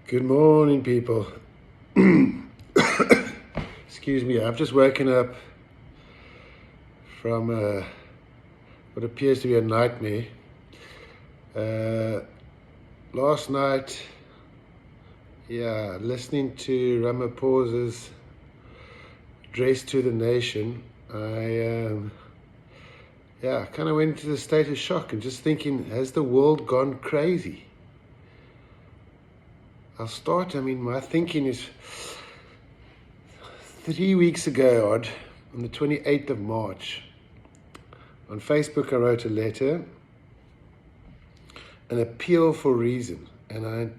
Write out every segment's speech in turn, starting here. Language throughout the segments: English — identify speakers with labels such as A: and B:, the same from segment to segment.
A: Good morning, people. Excuse me, I've just woken up from what appears to be a nightmare. Last night, listening to Ramaphosa's address to the nation, I kind of went into the state of shock and just thinking, has the world gone crazy? I'll start, my thinking is 3 weeks ago, on the 28th of March, on Facebook I wrote a letter, an appeal for reason, and I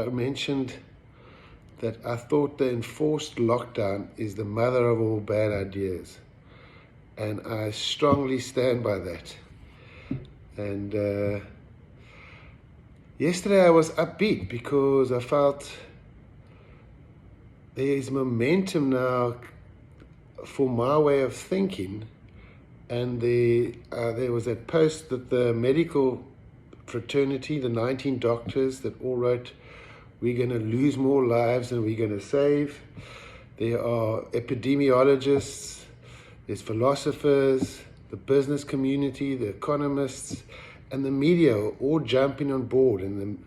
A: mentioned that I thought the enforced lockdown is the mother of all bad ideas, and I strongly stand by that. And yesterday I was upbeat because I felt there is momentum now for my way of thinking, and there was that post that the medical fraternity, the 19 doctors that all wrote, we're going to lose more lives than we're going to save. There are epidemiologists, there's philosophers, the business community, the economists, and the media are all jumping on board. And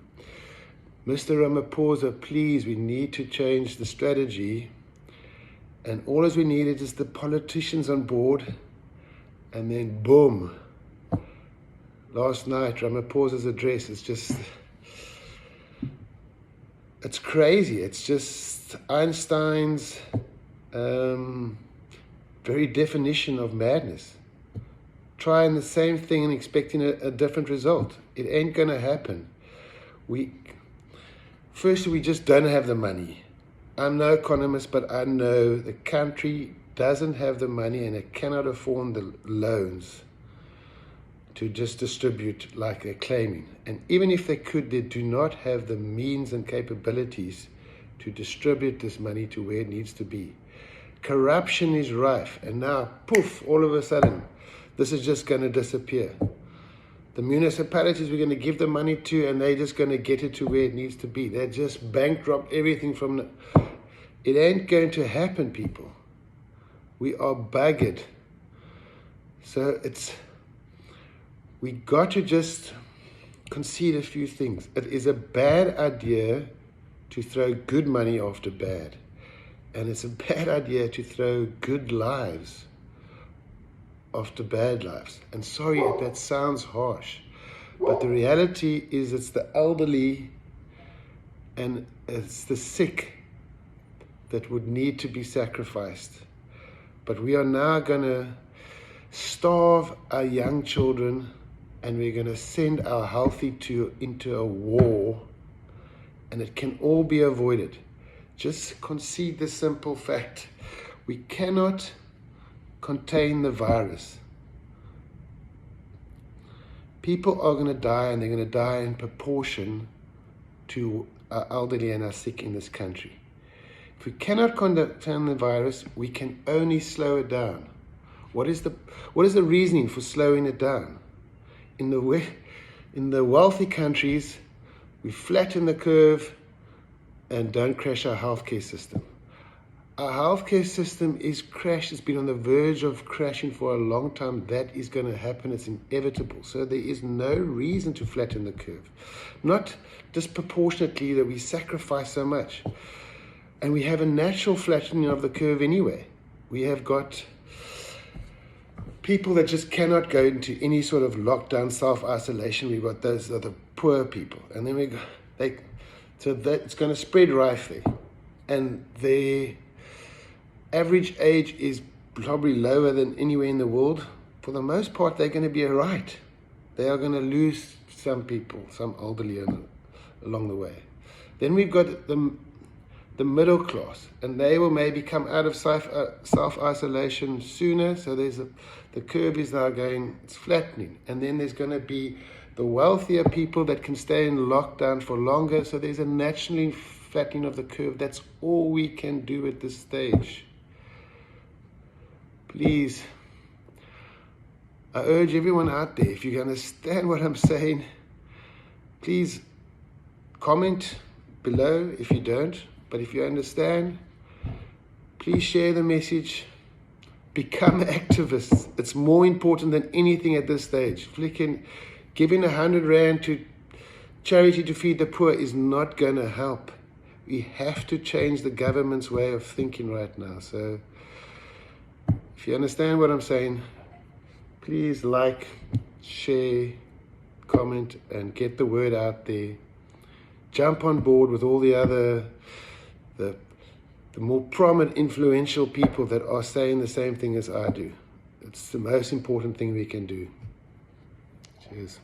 A: Mr. Ramaphosa, please, we need to change the strategy. And all as we needed is the politicians on board. And then boom. Last night, Ramaphosa's address is just, it's crazy. It's just Einstein's very definition of madness. Trying the same thing and expecting a different result. It ain't gonna happen. Firstly, we just don't have the money. I'm no economist, but I know the country doesn't have the money and it cannot afford the loans to just distribute like they're claiming. And even if they could, they do not have the means and capabilities to distribute this money to where it needs to be. Corruption is rife, and now, poof, all of a sudden, this is just going to disappear. The municipalities we're going to give the money to, and they're just going to get it to where it needs to be. They just bankrupt everything from it ain't going to happen, people. We are buggered. So we got to just concede a few things. It is a bad idea to throw good money after bad. And it's a bad idea to throw good lives after bad lives. And sorry if that sounds harsh, but the reality is it's the elderly and it's the sick that would need to be sacrificed. But we are now going to starve our young children, and we're going to send our healthy into a war, and it can all be avoided. Just concede the simple fact. We cannot contain the virus. People are going to die, and they're going to die in proportion to our elderly and our sick in this country. If we cannot contain the virus, we can only slow it down. What is the reasoning for slowing it down? In the wealthy countries, we flatten the curve and don't crash our healthcare system. Our healthcare system is crashed. It's been on the verge of crashing for a long time. That is going to happen. It's inevitable. So there is no reason to flatten the curve. Not disproportionately that we sacrifice so much. And we have a natural flattening of the curve anyway. We have got people that just cannot go into any sort of lockdown, self-isolation. We've got those are the poor people. And then so that it's going to spread rife there. And the average age is probably lower than anywhere in the world. For the most part, they're going to be all right. They are going to lose some people, some elderly along the way. Then we've got the middle class, and they will maybe come out of self-isolation sooner. So the curve is now it's flattening. And then there's going to be the wealthier people that can stay in lockdown for longer. So there's a naturally flattening of the curve. That's all we can do at this stage. Please, I urge everyone out there, if you understand what I'm saying, please comment, below if you don't. But if you understand, please share the message. Become activists. It's more important than anything at this stage. Giving 100 Rand to charity to feed the poor is not going to help. We have to change the government's way of thinking right now. So if you understand what I'm saying, please like, share, comment, and get the word out there. Jump on board with all the other, the more prominent, influential people that are saying the same thing as I do. It's the most important thing we can do. Cheers.